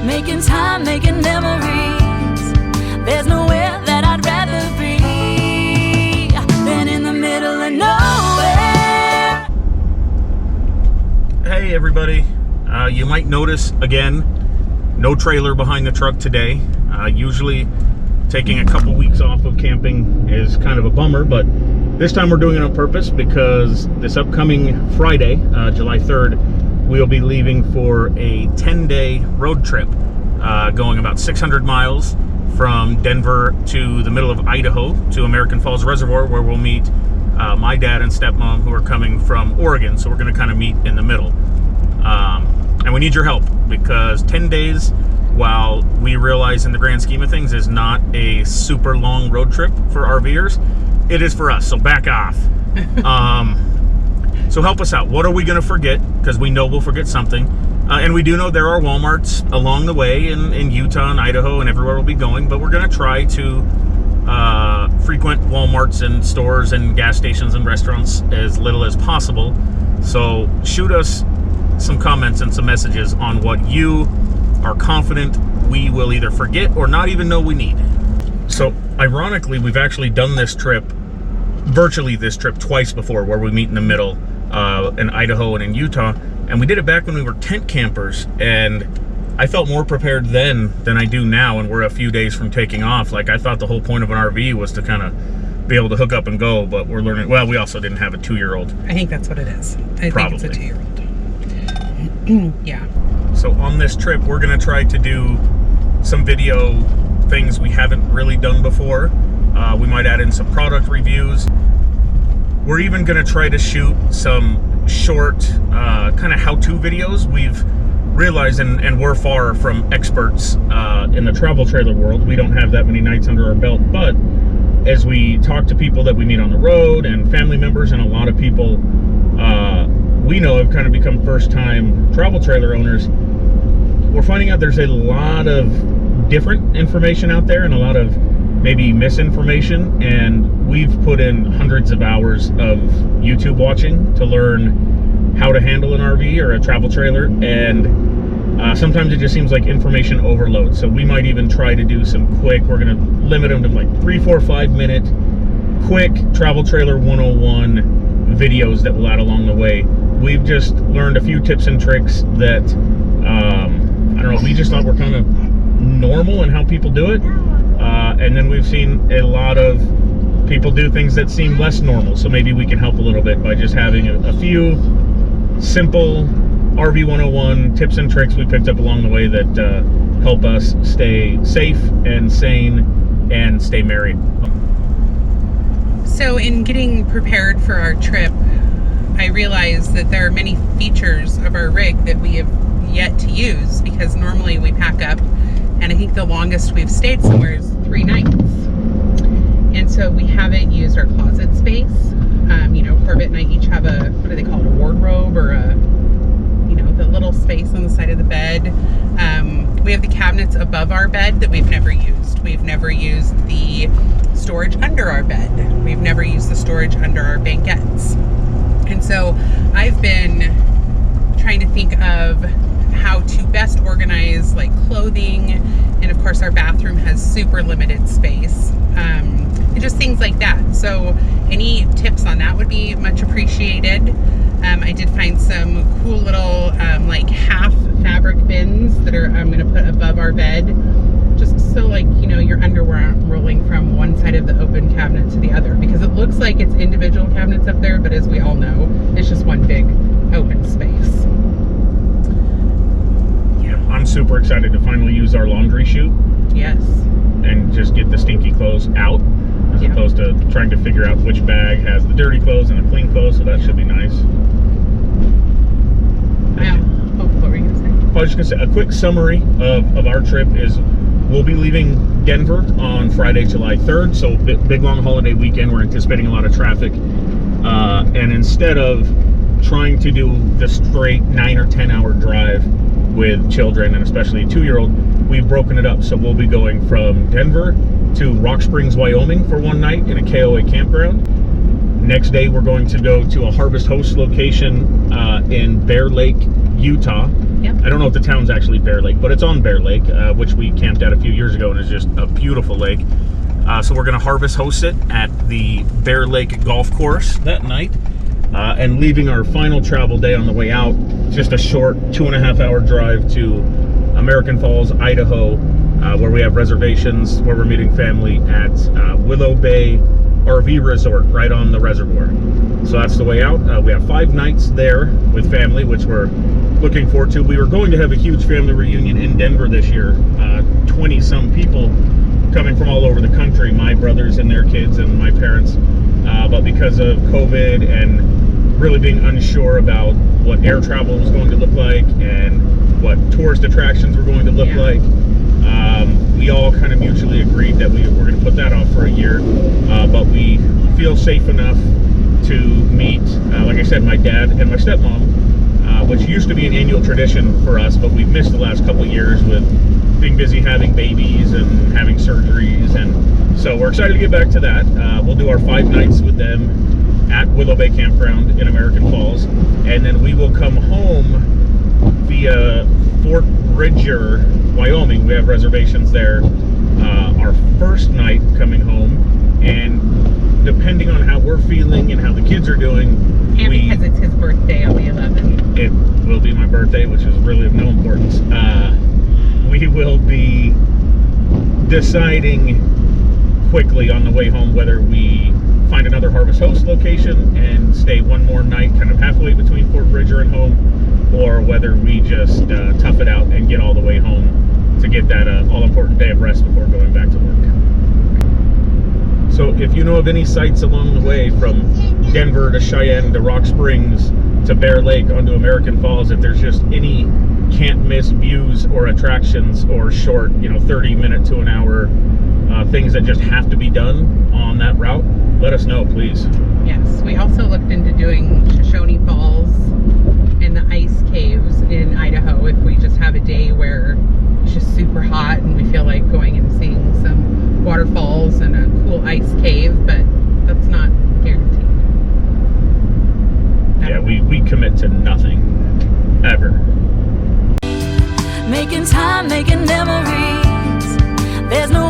making time, making memories. There's nowhere that I'd rather be than in the middle of nowhere. Hey everybody, you might notice again, no trailer behind the truck today. Usually taking a couple weeks off of camping is kind of a bummer, but this time we're doing it on purpose because this upcoming Friday, July 3rd, we'll be leaving for a 10-day road trip, going about 600 miles from Denver to the middle of Idaho to American Falls Reservoir, where we'll meet my dad and stepmom, who are coming from Oregon. So we're going to kind of meet in the middle. And we need your help because 10 days, while we realize in the grand scheme of things is not a super long road trip for RVers, it is for us. So back off. So help us out. What are we going to forget? Because we know we'll forget something. And we do know there are Walmarts along the way in Utah and Idaho and everywhere we'll be going. But we're going to try to frequent Walmarts and stores and gas stations and restaurants as little as possible. So shoot us some comments and some messages on what you are confident we will either forget or not even know we need. So ironically, we've actually done this trip, virtually this trip, twice before, where we meet in the middle in Idaho and in Utah. And we did it back when we were tent campers, and I felt more prepared then than I do now, and we're a few days from taking off. Like, I thought the whole point of an RV was to kind of be able to hook up and go, but we're learning. Well, we also didn't have a 2-year-old. I think that's what it is. I Probably. think it's a 2-year-old. Yeah. So on this trip, we're going to try to do some video things we haven't really done before. We might add in some product reviews. We're even going to try to shoot some short kind of how-to videos. We've realized, and we're far from experts in the travel trailer world. We don't have that many nights under our belt, but as we talk to people that we meet on the road and family members, and a lot of people we know have kind of become first-time travel trailer owners, we're finding out there's a lot of different information out there and a lot of maybe misinformation, and we've put in hundreds of hours of YouTube watching to learn how to handle an RV or a travel trailer, and sometimes it just seems like information overload. So we might even try to do some quick, we're going to limit them to like 3, 4, 5 minute quick travel trailer 101 videos that we'll add along the way. We've just learned a few tips and tricks that I don't know, we just thought were kind of normal in how people do it, and then we've seen a lot of people do things that seem less normal, so maybe we can help a little bit by just having a few simple RV 101 tips and tricks we picked up along the way that help us stay safe and sane and stay married. So in getting prepared for our trip, I realized that there are many features of our rig that we have yet to use, because normally we pack up, and I think the longest we've stayed somewhere is 3 nights. And so we haven't used our closet space. Corbett and I each have a, what do they call it, a wardrobe, or a, the little space on the side of the bed. We have the cabinets above our bed that we've never used. We've never used the storage under our bed. We've never used the storage under our banquets. And so I've been trying to think of how to best organize like clothing, and of course our bathroom has super limited space, and just things like that. So any tips on that would be much appreciated. I did find some cool little like half fabric bins that are I'm going to put above our bed, just so like your underwear aren't rolling from one side of the open cabinet to the other, because it looks like it's individual cabinets up there, but as we all know, it's just one big open space. I'm super excited to finally use our laundry chute. Yes. And just get the stinky clothes out, as opposed to trying to figure out which bag has the dirty clothes and the clean clothes, so that should be nice. What were you going to say? I was just going to say, a quick summary of our trip is we'll be leaving Denver on Friday, July 3rd, so big long holiday weekend. We're anticipating a lot of traffic. And instead of trying to do the straight 9 or 10 hour drive with children, and especially a 2-year-old, we've broken it up. So we'll be going from Denver to Rock Springs, Wyoming for one night in a KOA campground. Next day, we're going to go to a Harvest Host location in Bear Lake, Utah. Yep. I don't know if the town's actually Bear Lake, but it's on Bear Lake, which we camped at a few years ago, and is just a beautiful lake. So we're going to harvest host it at the Bear Lake golf course that night, and leaving our final travel day on the way out, just a short 2.5-hour drive to American Falls, Idaho, where we have reservations, where we're meeting family at Willow Bay RV Resort right on the reservoir. So that's the way out. We have 5 nights there with family, which we're looking forward to. We were going to have a huge family reunion in Denver this year, 20-some people coming from all over the country, my brothers and their kids and my parents, but because of COVID and really being unsure about what air travel was going to look like and what tourist attractions were going to look like, we all kind of mutually agreed that we were going to put that off for a year, but we feel safe enough to meet, like I said, my dad and my stepmom, which used to be an annual tradition for us, but we've missed the last couple of years with being busy having babies and having surgeries, and so we're excited to get back to that. We'll do our 5 nights with them at Willow Bay Campground in American Falls, and then we will come home via Fort Bridger, Wyoming. We have reservations there. Our first night coming home, and depending on how we're feeling and how the kids are doing, and because it's his birthday on the 11th. It will be my birthday, which is really of no importance. We will be deciding quickly on the way home whether we find another Harvest Host location and stay one more night kind of halfway between Fort Bridger and home, or whether we just tough it out and get all the way home to get that all-important day of rest before going back to work. So if you know of any sites along the way from Denver to Cheyenne to Rock Springs to Bear Lake onto American Falls, if there's just any can't miss views or attractions or short, 30-minute to an hour things that just have to be done on that route, let us know, please. Yes, we also looked into doing Shoshone Falls and the ice caves in Idaho if we just have a day where it's just super hot and we feel like going and seeing some waterfalls and a cool ice cave, but that's not guaranteed. Yeah, we commit to nothing, ever. Making time, making memories. There's no